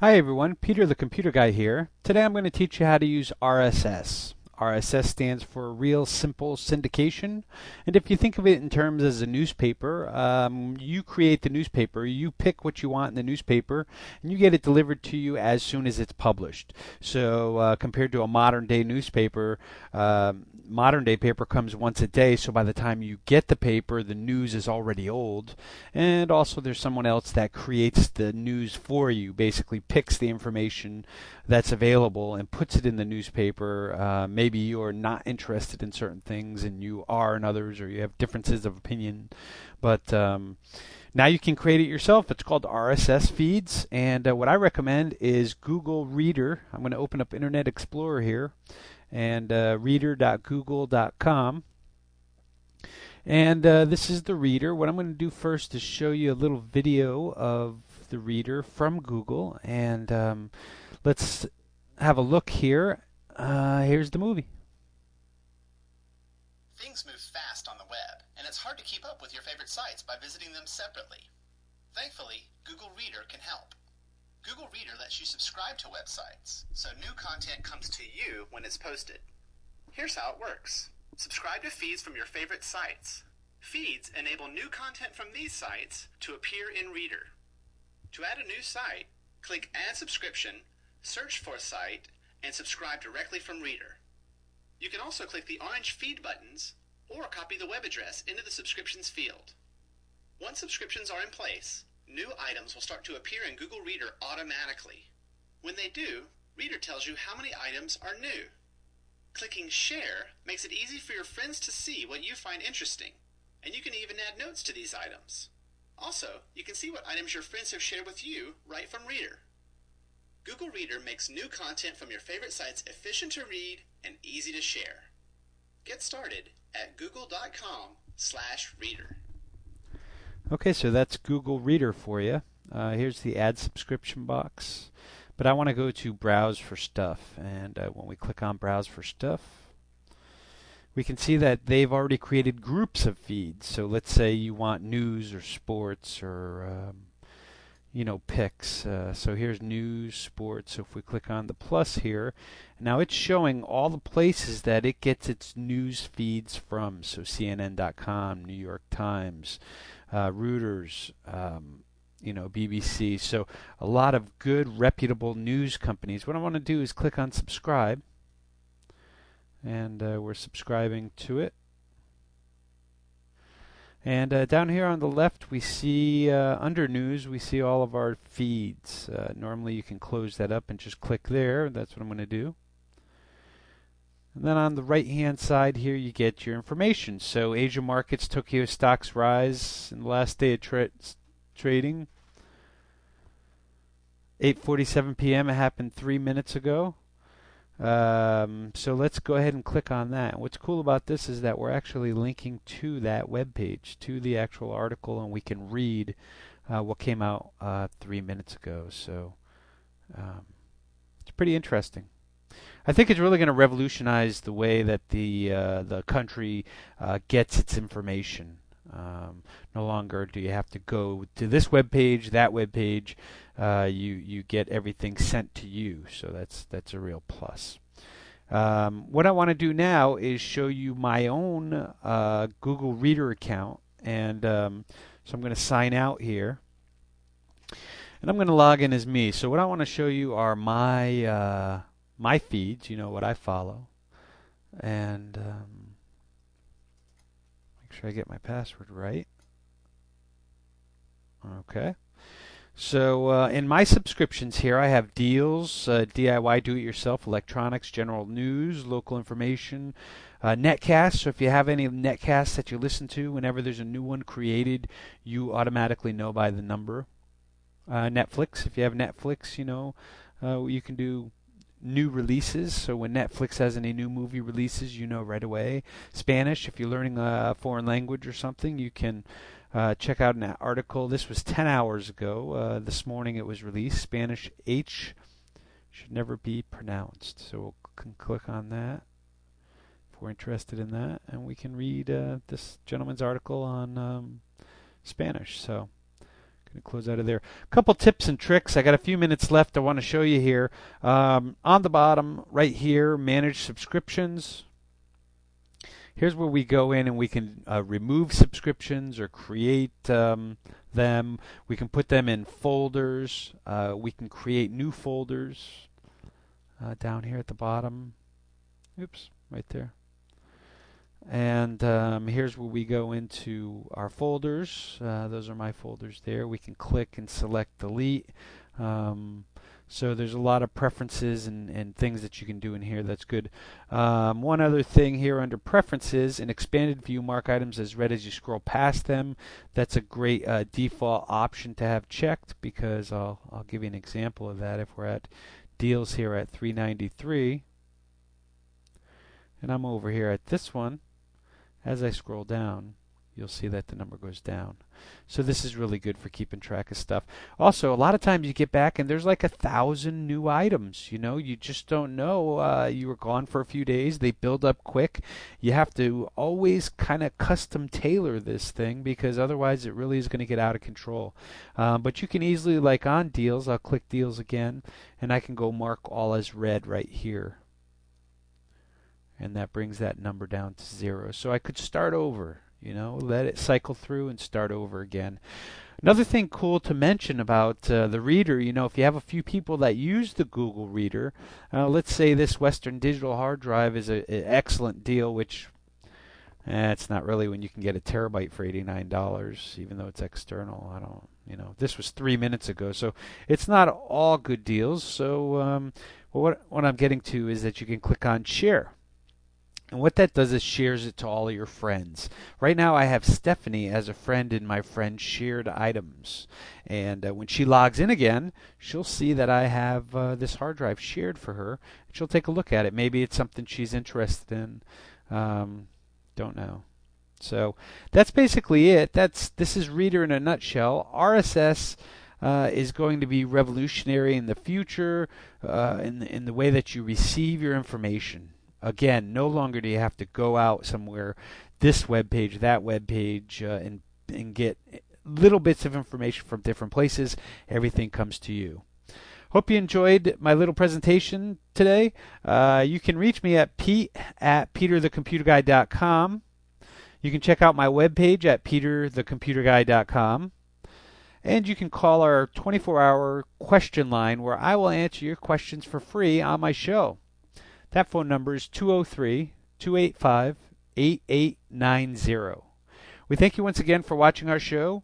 Hi everyone, Peter the Computer Guy here. Today I'm going to teach you how to use RSS. RSS stands for Real Simple Syndication, and if you think of it in terms as a newspaper, you create the newspaper, you pick what you want in the newspaper, and you get it delivered to you as soon as it's published. So compared to a modern day newspaper, modern day paper comes once a day, so by the time you get the paper, the news is already old. And also there's someone else that creates the news for you, basically picks the information that's available and puts it in the newspaper. Maybe you're not interested in certain things and you are in others, or you have differences of opinion. But now you can create it yourself. It's called RSS feeds, and what I recommend is Google Reader. I'm going to open up Internet Explorer here, and reader.google.com. And this is the Reader. What I'm going to do first is show you a little video of the Reader from Google, and let's have a look here. Here's the movie. Things move fast on the web, and it's hard to keep up with your favorite sites by visiting them separately. Thankfully, Google Reader can help. Google Reader lets you subscribe to websites, so new content comes to you when it's posted. Here's how it works. Subscribe to feeds from your favorite sites. Feeds enable new content from these sites to appear in Reader. To add a new site, click Add Subscription, search for a site, and subscribe directly from Reader. You can also click the orange feed buttons or copy the web address into the subscriptions field. Once subscriptions are in place, new items will start to appear in Google Reader automatically. When they do, Reader tells you how many items are new. Clicking Share makes it easy for your friends to see what you find interesting, and you can even add notes to these items. Also, you can see what items your friends have shared with you right from Reader. Google Reader makes new content from your favorite sites efficient to read and easy to share. Get started at google.com/reader. Okay, so that's Google Reader for you. Here's the Add Subscription box. But I want to go to Browse for Stuff, and when we click on Browse for Stuff, we can see that they've already created groups of feeds. So let's say you want news or sports or picks. So here's news, sports. So if we click on the plus here, now it's showing all the places that it gets its news feeds from. So CNN.com, New York Times, Reuters, BBC. So a lot of good, reputable news companies. What I want to do is click on subscribe, and we're subscribing to it. And down here on the left, we see under news, we see all of our feeds. Normally you can close that up and just click there. That's what I'm going to do. And then on the right hand side here, you get your information. So Asia markets, Tokyo stocks rise in the last day of trading. 8:47 p.m. It happened 3 minutes ago. So let's go ahead and click on that. What's cool about this is that we're actually linking to that web page, to the actual article, and we can read what came out 3 minutes ago. So it's pretty interesting. I think it's really going to revolutionize the way that the country gets its information. No longer do you have to go to this web page, that web page. You get everything sent to you, so that's a real plus. What I want to do now is show you my own Google Reader account, and so I'm going to sign out here, and I'm going to log in as me. So what I want to show you are my my feeds, what I follow, and make sure I get my password right. Okay. So in my subscriptions here, I have deals, DIY, do-it-yourself, electronics, general news, local information, netcasts. So if you have any netcasts that you listen to, whenever there's a new one created, you automatically know by the number. Netflix, if you have Netflix, you can do new releases. So when Netflix has any new movie releases, you know right away. Spanish, if you're learning a foreign language or something, you can check out an article. This was 10 hours ago. This morning it was released. Spanish H should never be pronounced. So we can click on that if we're interested in that, and we can read this gentleman's article on Spanish. So Going to close out of there. A couple tips and tricks. I got a few minutes left I want to show you here. On the bottom right here, manage subscriptions. Here's where we go in and we can remove subscriptions or create them. We can put them in folders. We can create new folders down here at the bottom. Oops, right there. And here's where we go into our folders. Those are my folders there. We can click and select delete. So there's a lot of preferences and things that you can do in here. That's good. One other thing here under preferences, in expanded view, mark items as read as you scroll past them. That's a great default option to have checked, because I'll give you an example of that. If we're at deals here at $3.93 and I'm over here at this one, as I scroll down, you'll see that the number goes down. So this is really good for keeping track of stuff. Also, a lot of times you get back and there's like 1,000 new items. You just don't know. You were gone for a few days. They build up quick. You have to always kind of custom tailor this thing, because otherwise it really is going to get out of control. But you can easily, like on deals, I'll click deals again, and I can go mark all as read right here. And that brings that number down to 0. So I could start over, let it cycle through and start over again. Another thing cool to mention about the Reader, if you have a few people that use the Google Reader, let's say this Western Digital hard drive is an excellent deal, which it's not really when you can get a terabyte for $89, even though it's external. This was 3 minutes ago, so it's not all good deals. So what I'm getting to is that you can click on share. And what that does is shares it to all of your friends. Right now I have Stephanie as a friend in my friend shared items. And when she logs in again, she'll see that I have this hard drive shared for her. And she'll take a look at it. Maybe it's something she's interested in. Don't know. So that's basically it. This is Reader in a nutshell. RSS is going to be revolutionary in the future in the way that you receive your information. Again, no longer do you have to go out somewhere, this web page, that web page, and get little bits of information from different places. Everything comes to you. Hope you enjoyed my little presentation today. You can reach me at pete@peterthecomputerguy.com. You can check out my webpage at peterthecomputerguy.com. And you can call our 24-hour question line, where I will answer your questions for free on my show. That phone number is 203-285-8890. We thank you once again for watching our show,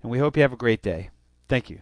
and we hope you have a great day. Thank you.